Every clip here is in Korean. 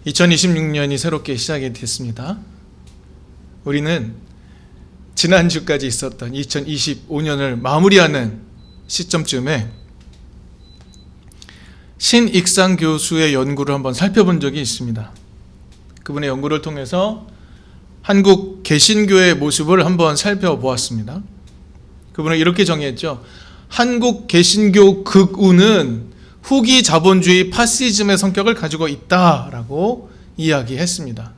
2026년이 새롭게 시작이 됐습니다. 우리는 지난주까지 있었던 2025년을 마무리하는 시점쯤에 신익상 교수의 연구를 한번 살펴본 적이 있습니다. 그분의 연구를 통해서 한국 개신교의 모습을 한번 살펴보았습니다. 그분은 이렇게 정의했죠. 한국 개신교 극우는 후기 자본주의 파시즘의 성격을 가지고 있다라고 이야기했습니다.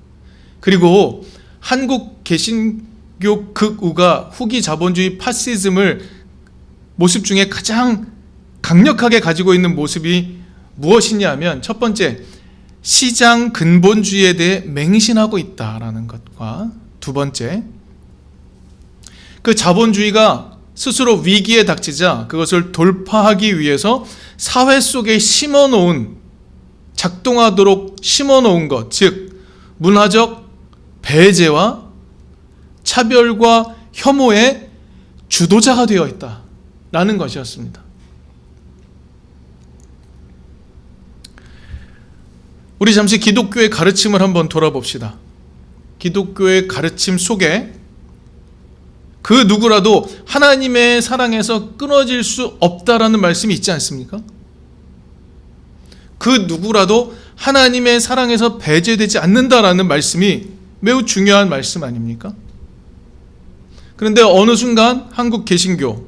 그리고 한국 개신교 극우가 후기 자본주의 파시즘을 모습 중에 가장 강력하게 가지고 있는 모습이 무엇이냐면, 첫 번째, 시장 근본주의에 대해 맹신하고 있다라는 것과, 두 번째, 그 자본주의가 스스로 위기에 닥치자 그것을 돌파하기 위해서 사회 속에 심어놓은, 작동하도록 심어놓은 것, 즉 문화적 배제와 차별과 혐오의 주도자가 되어 있다라는 것이었습니다. 우리 잠시 기독교의 가르침을 한번 돌아봅시다. 기독교의 가르침 속에 그 누구라도 하나님의 사랑에서 끊어질 수 없다라는 말씀이 있지 않습니까? 그 누구라도 하나님의 사랑에서 배제되지 않는다라는 말씀이 매우 중요한 말씀 아닙니까? 그런데 어느 순간 한국 개신교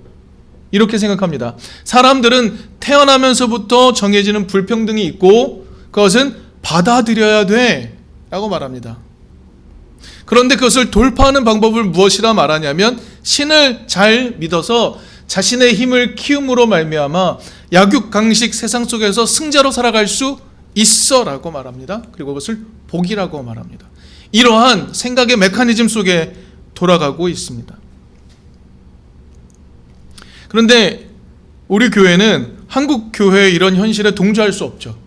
이렇게 생각합니다. 사람들은 태어나면서부터 정해지는 불평등이 있고 그것은 받아들여야 돼 라고 말합니다. 그런데 그것을 돌파하는 방법을 무엇이라 말하냐면, 신을 잘 믿어서 자신의 힘을 키움으로 말미암아 약육강식 세상 속에서 승자로 살아갈 수 있어 라고 말합니다. 그리고 그것을 복이라고 말합니다. 이러한 생각의 메커니즘 속에 돌아가고 있습니다. 그런데 우리 교회는 한국 교회의 이런 현실에 동조할 수 없죠.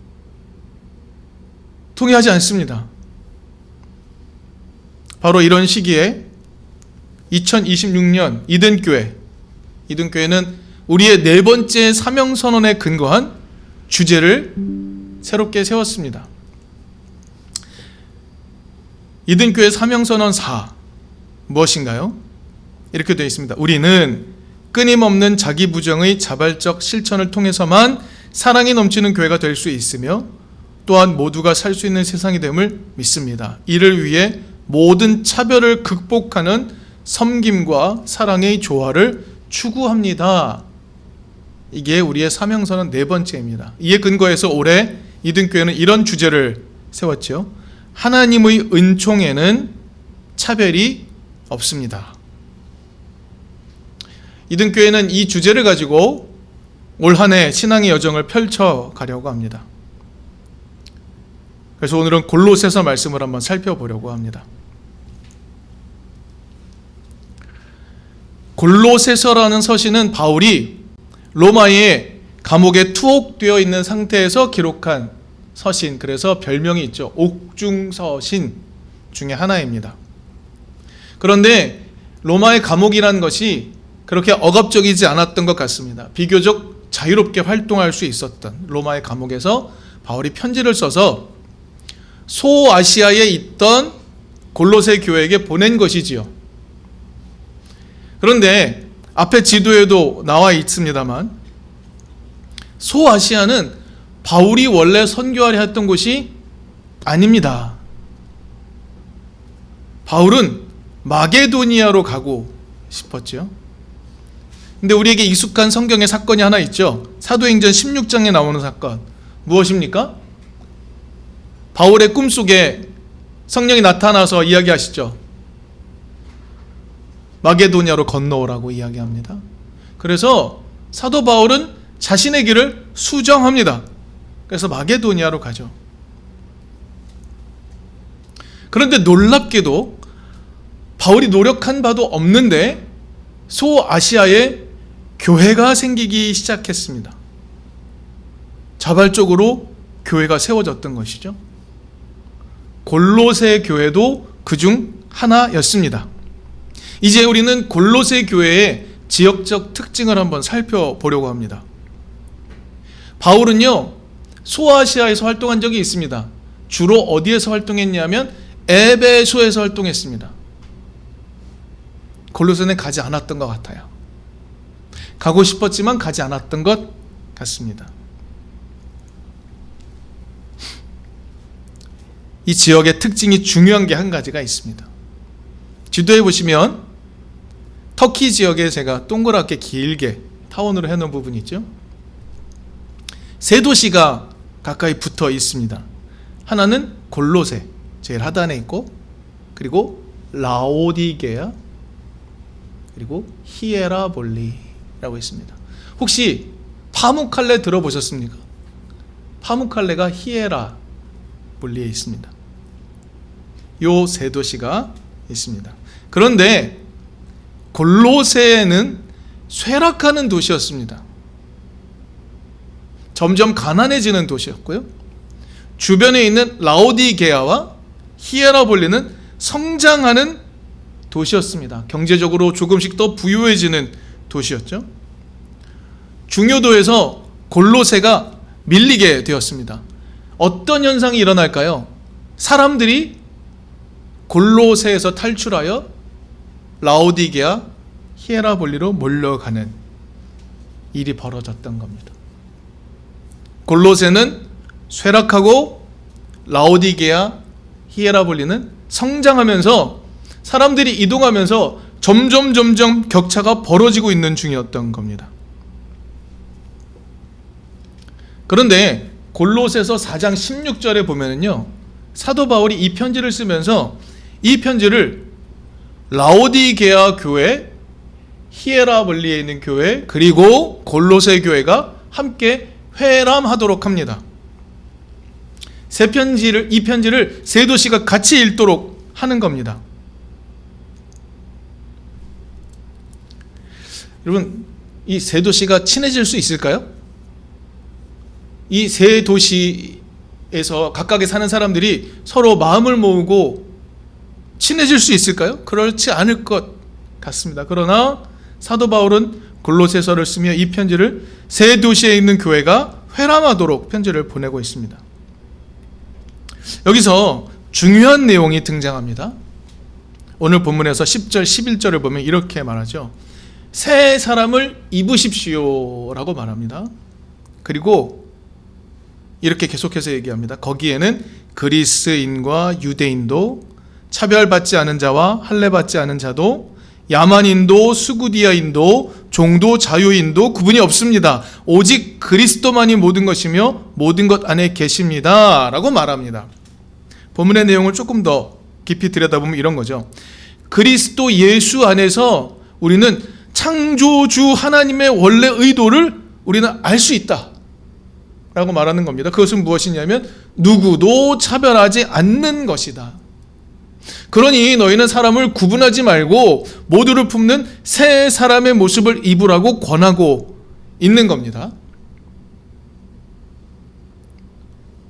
동의하지 않습니다. 바로 이런 시기에 2026년 이든교회는 우리의 네 번째 사명선언에 근거한 주제를 새롭게 세웠습니다. 이든교회 사명선언 4 무엇인가요? 이렇게 되어 있습니다. 우리는 끊임없는 자기 부정의 자발적 실천을 통해서만 사랑이 넘치는 교회가 될 수 있으며 또한 모두가 살 수 있는 세상이 됨을 믿습니다. 이를 위해 모든 차별을 극복하는 섬김과 사랑의 조화를 추구합니다. 이게 우리의 사명선언 네 번째입니다. 이에 근거해서 올해 이든교회는 이런 주제를 세웠죠. 하나님의 은총에는 차별이 없습니다. 이든교회는 이 주제를 가지고 올 한 해 신앙의 여정을 펼쳐가려고 합니다. 그래서 오늘은 골로새서 말씀을 한번 살펴보려고 합니다. 골로새서라는 서신은 바울이 로마의 감옥에 투옥되어 있는 상태에서 기록한 서신, 그래서 별명이 있죠. 옥중서신 중에 하나입니다. 그런데 로마의 감옥이라는 것이 그렇게 억압적이지 않았던 것 같습니다. 비교적 자유롭게 활동할 수 있었던 로마의 감옥에서 바울이 편지를 써서 소아시아에 있던 골로새 교회에게 보낸 것이지요. 그런데 앞에 지도에도 나와 있습니다만, 소아시아는 바울이 원래 선교하려 했던 곳이 아닙니다. 바울은 마게도니아로 가고 싶었죠. 근데 우리에게 익숙한 성경의 사건이 하나 있죠. 사도행전 16장에 나오는 사건. 무엇입니까? 바울의 꿈속에 성령이 나타나서 이야기하시죠. 마게도니아로 건너오라고 이야기합니다. 그래서 사도 바울은 자신의 길을 수정합니다. 그래서 마게도니아로 가죠. 그런데 놀랍게도 바울이 노력한 바도 없는데 소아시아에 교회가 생기기 시작했습니다. 자발적으로 교회가 세워졌던 것이죠. 골로새 교회도 그중 하나였습니다. 이제 우리는 골로새 교회의 지역적 특징을 한번 살펴보려고 합니다. 바울은요, 소아시아에서 활동한 적이 있습니다. 주로 어디에서 활동했냐면 에베소에서 활동했습니다. 골로새는 가지 않았던 것 같아요. 가고 싶었지만 가지 않았던 것 같습니다. 이 지역의 특징이 중요한 게 한 가지가 있습니다. 지도에 보시면 터키 지역에 제가 동그랗게 길게 타원으로 해놓은 부분이 있죠. 세 도시가 가까이 붙어 있습니다. 하나는 골로새, 제일 하단에 있고, 그리고 라오디게아, 그리고 히에라볼리라고 있습니다. 혹시 파무칼레 들어보셨습니까? 파무칼레가 히에라볼리에 있습니다. 요 세 도시가 있습니다. 그런데 골로새는 쇠락하는 도시였습니다. 점점 가난해지는 도시였고요. 주변에 있는 라오디게아와 히에라볼리는 성장하는 도시였습니다. 경제적으로 조금씩 더 부유해지는 도시였죠. 중요도에서 골로새가 밀리게 되었습니다. 어떤 현상이 일어날까요? 사람들이 골로새에서 탈출하여 라오디게아, 히에라볼리로 몰려가는 일이 벌어졌던 겁니다. 골로새는 쇠락하고 라오디게아, 히에라볼리는 성장하면서 사람들이 이동하면서 점점 격차가 벌어지고 있는 중이었던 겁니다. 그런데 골로새서 4장 16절에 보면은요, 사도 바울이 이 편지를 쓰면서 이 편지를 라오디게아 교회, 히에라볼리에 있는 교회, 그리고 골로새 교회가 함께 회람하도록 합니다. 이 편지를 세 도시가 같이 읽도록 하는 겁니다. 여러분, 이 세 도시가 친해질 수 있을까요? 이 세 도시에서 각각에 사는 사람들이 서로 마음을 모으고 친해질 수 있을까요? 그렇지 않을 것 같습니다. 그러나 사도 바울은 골로새서를 쓰며 이 편지를 세 도시에 있는 교회가 회람하도록 편지를 보내고 있습니다. 여기서 중요한 내용이 등장합니다. 오늘 본문에서 10절, 11절을 보면 이렇게 말하죠. 새 사람을 입으십시오 라고 말합니다. 그리고 이렇게 계속해서 얘기합니다. 거기에는 그리스인과 유대인도, 차별받지 않은 자와 할례받지 않은 자도, 야만인도 수구디아인도, 종도 자유인도 구분이 없습니다. 오직 그리스도만이 모든 것이며 모든 것 안에 계십니다 라고 말합니다. 본문의 내용을 조금 더 깊이 들여다보면 이런 거죠. 그리스도 예수 안에서 우리는 창조주 하나님의 원래 의도를 우리는 알 수 있다 라고 말하는 겁니다. 그것은 무엇이냐면 누구도 차별하지 않는 것이다. 그러니 너희는 사람을 구분하지 말고 모두를 품는 새 사람의 모습을 입으라고 권하고 있는 겁니다.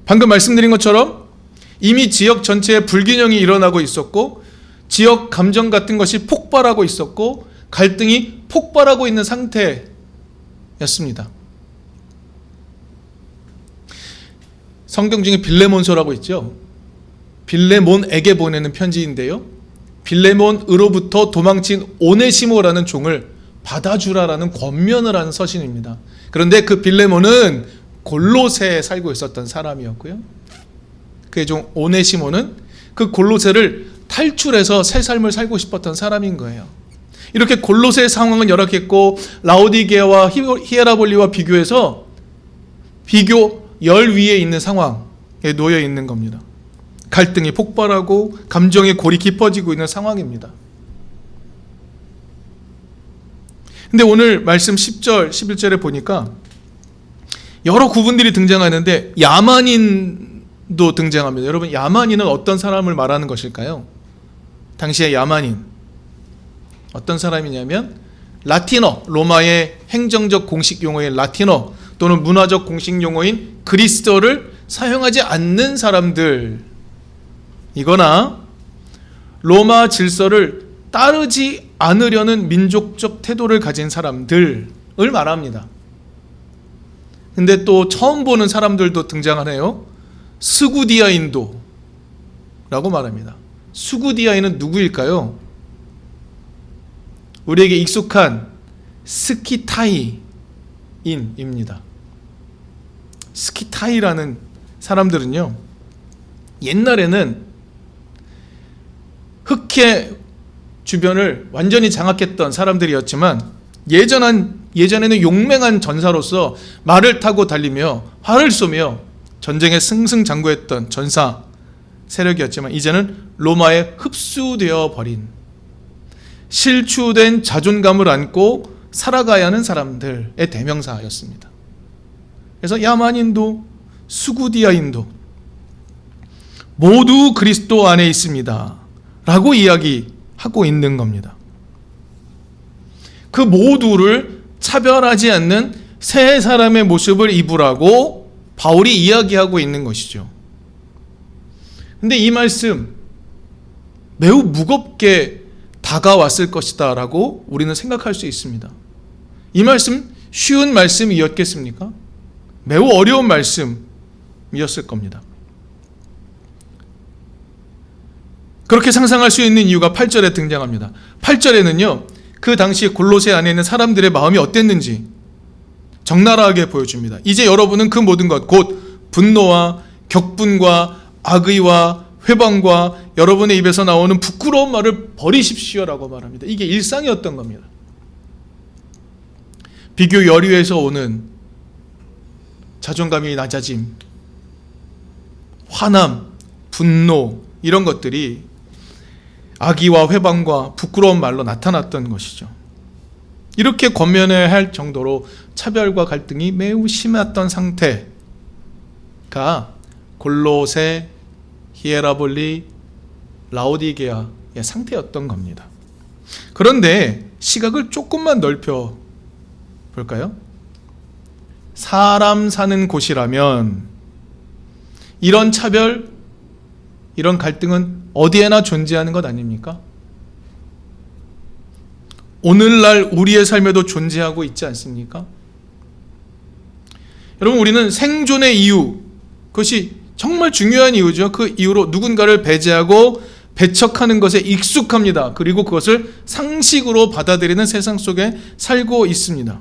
방금 말씀드린 것처럼 이미 지역 전체에 불균형이 일어나고 있었고, 지역 감정 같은 것이 폭발하고 있었고, 갈등이 폭발하고 있는 상태였습니다. 성경 중에 빌레몬서라고 있죠. 빌레몬에게 보내는 편지인데요, 빌레몬으로부터 도망친 오네시모라는 종을 받아주라라는 권면을 하는 서신입니다. 그런데 그 빌레몬은 골로새에 살고 있었던 사람이었고요, 그의 종 오네시모는 그 골로새를 탈출해서 새 삶을 살고 싶었던 사람인 거예요. 이렇게 골로새의 상황은 열악했고, 라오디게아와 히에라볼리와 비교해서 비교 열 위에 있는 상황에 놓여 있는 겁니다. 갈등이 폭발하고 감정의 골이 깊어지고 있는 상황입니다. 근데 오늘 말씀 10절, 11절에 보니까 여러 구분들이 등장하는데 야만인도 등장합니다. 여러분, 야만인은 어떤 사람을 말하는 것일까요? 당시의 야만인 어떤 사람이냐면 라틴어, 로마의 행정적 공식 용어인 라틴어 또는 문화적 공식 용어인 그리스어를 사용하지 않는 사람들 이거나 로마 질서를 따르지 않으려는 민족적 태도를 가진 사람들을 말합니다. 근데 또 처음 보는 사람들도 등장하네요. 스구디아인도라고 말합니다. 스구디아인은 누구일까요? 우리에게 익숙한 스키타이인입니다. 스키타이라는 사람들은요, 옛날에는 흑해 주변을 완전히 장악했던 사람들이었지만 예전에는 용맹한 전사로서 말을 타고 달리며 활을 쏘며 전쟁에 승승장구했던 전사 세력이었지만, 이제는 로마에 흡수되어 버린 실추된 자존감을 안고 살아가야 하는 사람들의 대명사였습니다. 그래서 야만인도 수구디아인도 모두 그리스도 안에 있습니다 라고 이야기하고 있는 겁니다. 그 모두를 차별하지 않는 새 사람의 모습을 입으라고 바울이 이야기하고 있는 것이죠. 근데 이 말씀 매우 무겁게 다가왔을 것이다 라고 우리는 생각할 수 있습니다. 이 말씀 쉬운 말씀이었겠습니까? 매우 어려운 말씀이었을 겁니다. 그렇게 상상할 수 있는 이유가 8절에 등장합니다. 8절에는요, 그 당시 골로새 안에 있는 사람들의 마음이 어땠는지 적나라하게 보여줍니다. 이제 여러분은 그 모든 것, 곧 분노와 격분과 악의와 회방과 여러분의 입에서 나오는 부끄러운 말을 버리십시오라고 말합니다. 이게 일상이었던 겁니다. 비교 열의에서 오는 자존감이 낮아짐, 화남, 분노, 이런 것들이 악의와 회방과 부끄러운 말로 나타났던 것이죠. 이렇게 권면해야 할 정도로 차별과 갈등이 매우 심했던 상태가 골로새, 히에라볼리, 라오디게아의 상태였던 겁니다. 그런데 시각을 조금만 넓혀 볼까요? 사람 사는 곳이라면 이런 차별, 이런 갈등은 어디에나 존재하는 것 아닙니까? 오늘날 우리의 삶에도 존재하고 있지 않습니까? 여러분, 우리는 생존의 이유, 그것이 정말 중요한 이유죠. 그 이유로 누군가를 배제하고 배척하는 것에 익숙합니다. 그리고 그것을 상식으로 받아들이는 세상 속에 살고 있습니다.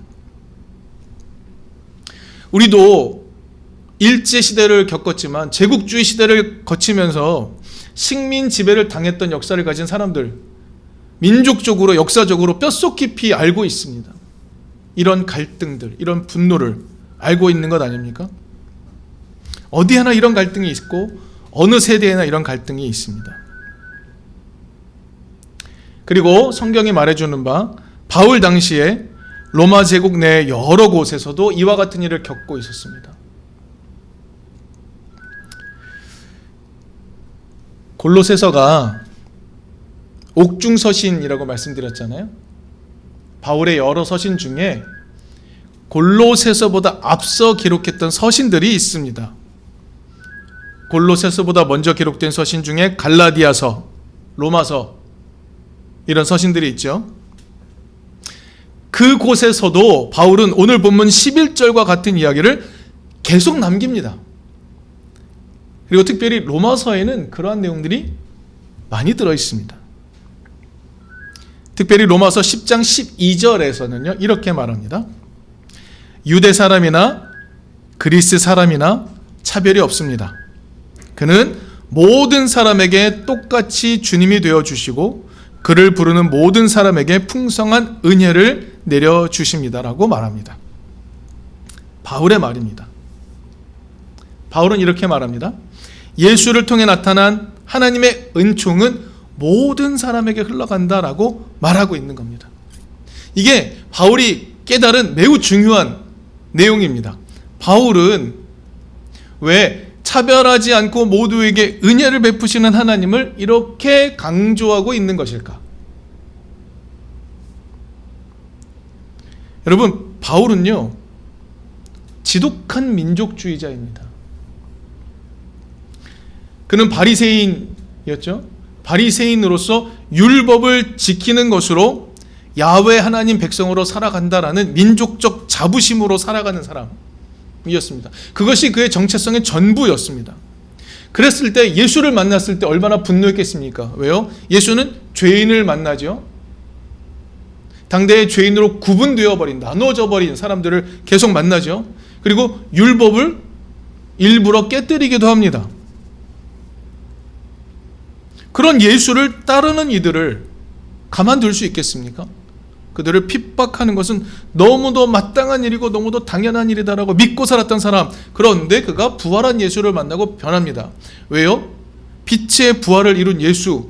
우리도 일제시대를 겪었지만 제국주의 시대를 거치면서 식민 지배를 당했던 역사를 가진 사람들, 민족적으로 역사적으로 뼛속 깊이 알고 있습니다. 이런 갈등들, 이런 분노를 알고 있는 것 아닙니까? 어디 하나 이런 갈등이 있고 어느 세대에나 이런 갈등이 있습니다. 그리고 성경이 말해주는 바 바울 당시에 로마 제국 내 여러 곳에서도 이와 같은 일을 겪고 있었습니다. 골로새서가 옥중서신이라고 말씀드렸잖아요. 바울의 여러 서신 중에 골로새서보다 앞서 기록했던 서신들이 있습니다. 골로새서보다 먼저 기록된 서신 중에 갈라디아서, 로마서, 이런 서신들이 있죠. 그곳에서도 바울은 오늘 본문 11절과 같은 이야기를 계속 남깁니다. 그리고 특별히 로마서에는 그러한 내용들이 많이 들어있습니다. 특별히 로마서 10장 12절에서는요, 이렇게 말합니다. 유대 사람이나 그리스 사람이나 차별이 없습니다. 그는 모든 사람에게 똑같이 주님이 되어주시고 그를 부르는 모든 사람에게 풍성한 은혜를 내려주십니다라고 말합니다. 바울의 말입니다. 바울은 이렇게 말합니다. 예수를 통해 나타난 하나님의 은총은 모든 사람에게 흘러간다라고 말하고 있는 겁니다. 이게 바울이 깨달은 매우 중요한 내용입니다. 바울은 왜 차별하지 않고 모두에게 은혜를 베푸시는 하나님을 이렇게 강조하고 있는 것일까? 여러분, 바울은요, 지독한 민족주의자입니다. 그는 바리새인이었죠. 바리새인으로서 율법을 지키는 것으로 야훼 하나님 백성으로 살아간다라는 민족적 자부심으로 살아가는 사람이었습니다. 그것이 그의 정체성의 전부였습니다. 그랬을 때 예수를 만났을 때 얼마나 분노했겠습니까? 왜요? 예수는 죄인을 만나죠. 당대의 죄인으로 구분되어 버린, 나눠져 버린 사람들을 계속 만나죠. 그리고 율법을 일부러 깨뜨리기도 합니다. 그런 예수를 따르는 이들을 가만둘 수 있겠습니까? 그들을 핍박하는 것은 너무도 마땅한 일이고 너무도 당연한 일이다라고 믿고 살았던 사람. 그런데 그가 부활한 예수를 만나고 변합니다. 왜요? 빛의 부활을 이룬 예수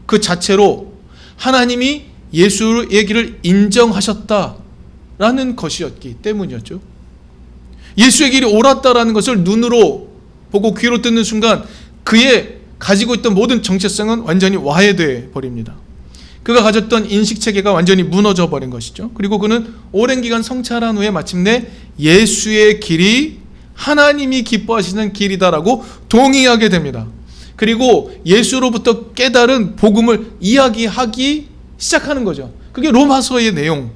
그 자체로 하나님이 예수의 길을 인정하셨다라는 것이었기 때문이었죠. 예수의 길이 옳았다라는 것을 눈으로 보고 귀로 듣는 순간 그의 가지고 있던 모든 정체성은 완전히 와해돼 버립니다. 그가 가졌던 인식체계가 완전히 무너져 버린 것이죠. 그리고 그는 오랜 기간 성찰한 후에 마침내 예수의 길이 하나님이 기뻐하시는 길이다라고 동의하게 됩니다. 그리고 예수로부터 깨달은 복음을 이야기하기 시작하는 거죠. 그게 로마서의 내용,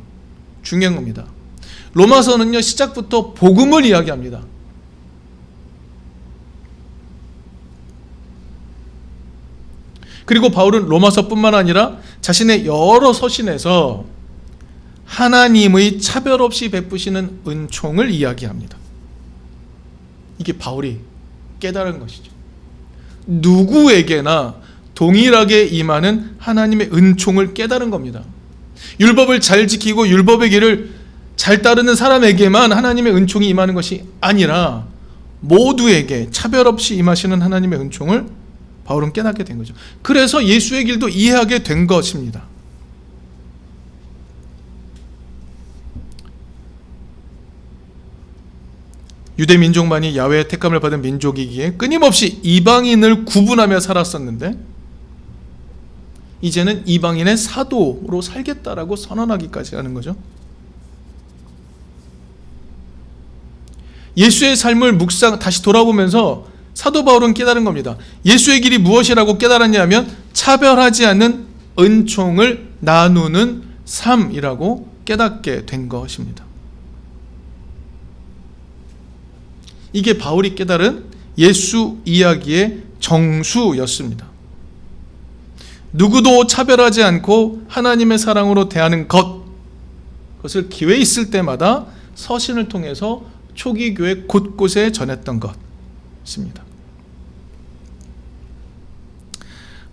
중요한 겁니다. 로마서는요, 시작부터 복음을 이야기합니다. 그리고 바울은 로마서뿐만 아니라 자신의 여러 서신에서 하나님의 차별 없이 베푸시는 은총을 이야기합니다. 이게 바울이 깨달은 것이죠. 누구에게나 동일하게 임하는 하나님의 은총을 깨달은 겁니다. 율법을 잘 지키고 율법의 길을 잘 따르는 사람에게만 하나님의 은총이 임하는 것이 아니라 모두에게 차별 없이 임하시는 하나님의 은총을 바울은 깨닫게 된 거죠. 그래서 예수의 길도 이해하게 된 것입니다. 유대 민족만이 야훼의 택함을 받은 민족이기에 끊임없이 이방인을 구분하며 살았었는데 이제는 이방인의 사도로 살겠다라고 선언하기까지 하는 거죠. 예수의 삶을 다시 돌아보면서 사도 바울은 깨달은 겁니다. 예수의 길이 무엇이라고 깨달았냐 하면 차별하지 않는 은총을 나누는 삶이라고 깨닫게 된 것입니다. 이게 바울이 깨달은 예수 이야기의 정수였습니다. 누구도 차별하지 않고 하나님의 사랑으로 대하는 그것을 기회 있을 때마다 서신을 통해서 초기 교회 곳곳에 전했던 것입니다.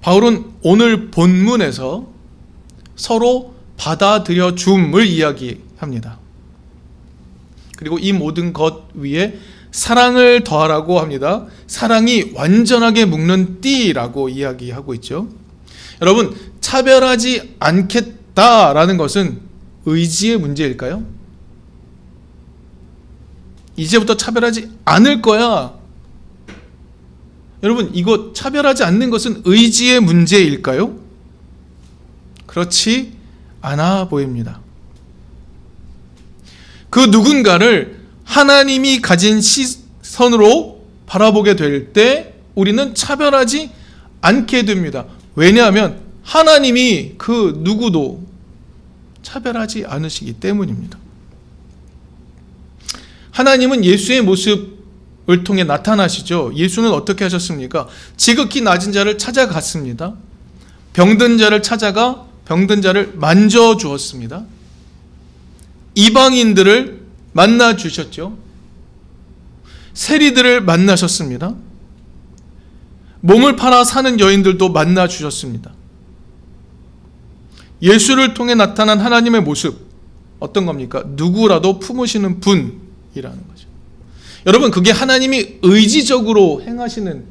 바울은 오늘 본문에서 서로 받아들여 줌을 이야기합니다. 그리고 이 모든 것 위에 사랑을 더하라고 합니다. 사랑이 완전하게 묶는 띠라고 이야기하고 있죠. 여러분, 차별하지 않겠다라는 것은 의지의 문제일까요? 이제부터 차별하지 않을 거야. 여러분, 이거 차별하지 않는 것은 의지의 문제일까요? 그렇지 않아 보입니다. 그 누군가를 하나님이 가진 시선으로 바라보게 될 때 우리는 차별하지 않게 됩니다. 왜냐하면 하나님이 그 누구도 차별하지 않으시기 때문입니다. 하나님은 예수의 모습을 통해 나타나시죠. 예수는 어떻게 하셨습니까? 지극히 낮은 자를 찾아갔습니다. 병든 자를 찾아가 병든 자를 만져주었습니다. 이방인들을 만나주셨죠. 세리들을 만나셨습니다. 몸을 팔아 사는 여인들도 만나주셨습니다. 예수를 통해 나타난 하나님의 모습, 어떤 겁니까? 누구라도 품으시는 분이라는 거죠. 여러분, 그게 하나님이 의지적으로 행하시는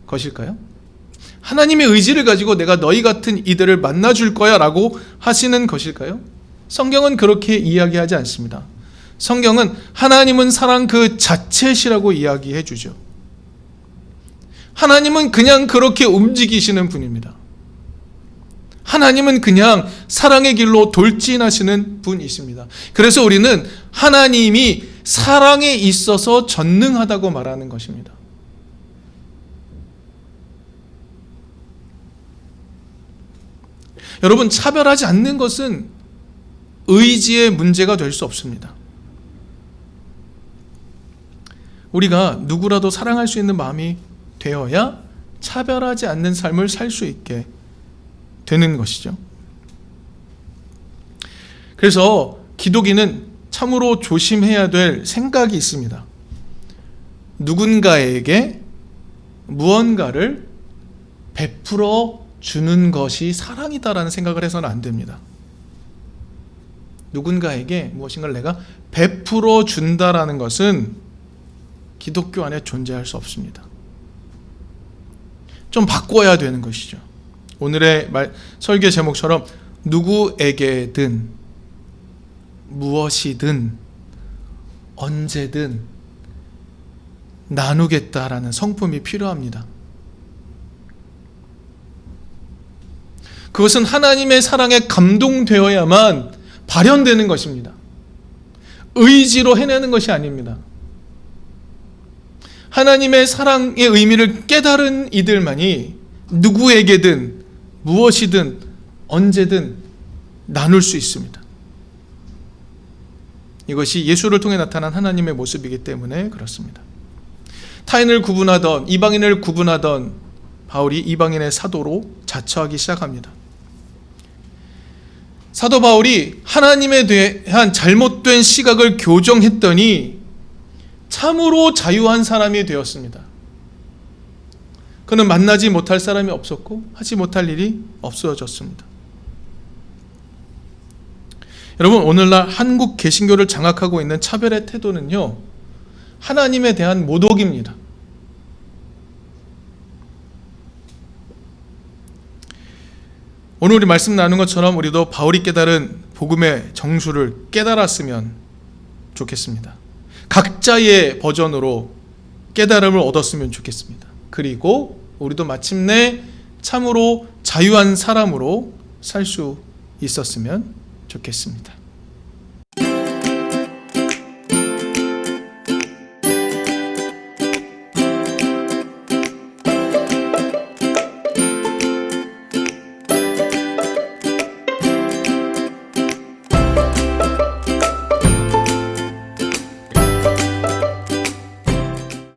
것일까요? 하나님의 의지를 가지고 내가 너희 같은 이들을 만나줄 거야 라고 하시는 것일까요? 성경은 그렇게 이야기하지 않습니다. 성경은 하나님은 사랑 그 자체시라고 이야기해 주죠. 하나님은 그냥 그렇게 움직이시는 분입니다. 하나님은 그냥 사랑의 길로 돌진하시는 분이십니다. 그래서 우리는 하나님이 사랑에 있어서 전능하다고 말하는 것입니다. 여러분, 차별하지 않는 것은 의지의 문제가 될 수 없습니다. 우리가 누구라도 사랑할 수 있는 마음이 되어야 차별하지 않는 삶을 살 수 있게 되는 것이죠. 그래서 기독인은 참으로 조심해야 될 생각이 있습니다. 누군가에게 무언가를 베풀어 주는 것이 사랑이다라는 생각을 해서는 안 됩니다. 누군가에게 무엇인가를 내가 베풀어 준다라는 것은 기독교 안에 존재할 수 없습니다. 좀 바꿔야 되는 것이죠. 오늘의 설교 제목처럼 누구에게든 무엇이든 언제든 나누겠다라는 성품이 필요합니다. 그것은 하나님의 사랑에 감동되어야만 발현되는 것입니다. 의지로 해내는 것이 아닙니다. 하나님의 사랑의 의미를 깨달은 이들만이 누구에게든 무엇이든 언제든 나눌 수 있습니다. 이것이 예수를 통해 나타난 하나님의 모습이기 때문에 그렇습니다. 타인을 구분하던 이방인을 구분하던 바울이 이방인의 사도로 자처하기 시작합니다. 사도 바울이 하나님에 대한 잘못된 시각을 교정했더니 참으로 자유한 사람이 되었습니다. 그는 만나지 못할 사람이 없었고 하지 못할 일이 없어졌습니다. 여러분, 오늘날 한국 개신교를 장악하고 있는 차별의 태도는요, 하나님에 대한 모독입니다. 오늘 우리 말씀 나눈 것처럼 우리도 바울이 깨달은 복음의 정수를 깨달았으면 좋겠습니다. 각자의 버전으로 깨달음을 얻었으면 좋겠습니다. 그리고 우리도 마침내 참으로 자유한 사람으로 살 수 있었으면 좋겠습니다.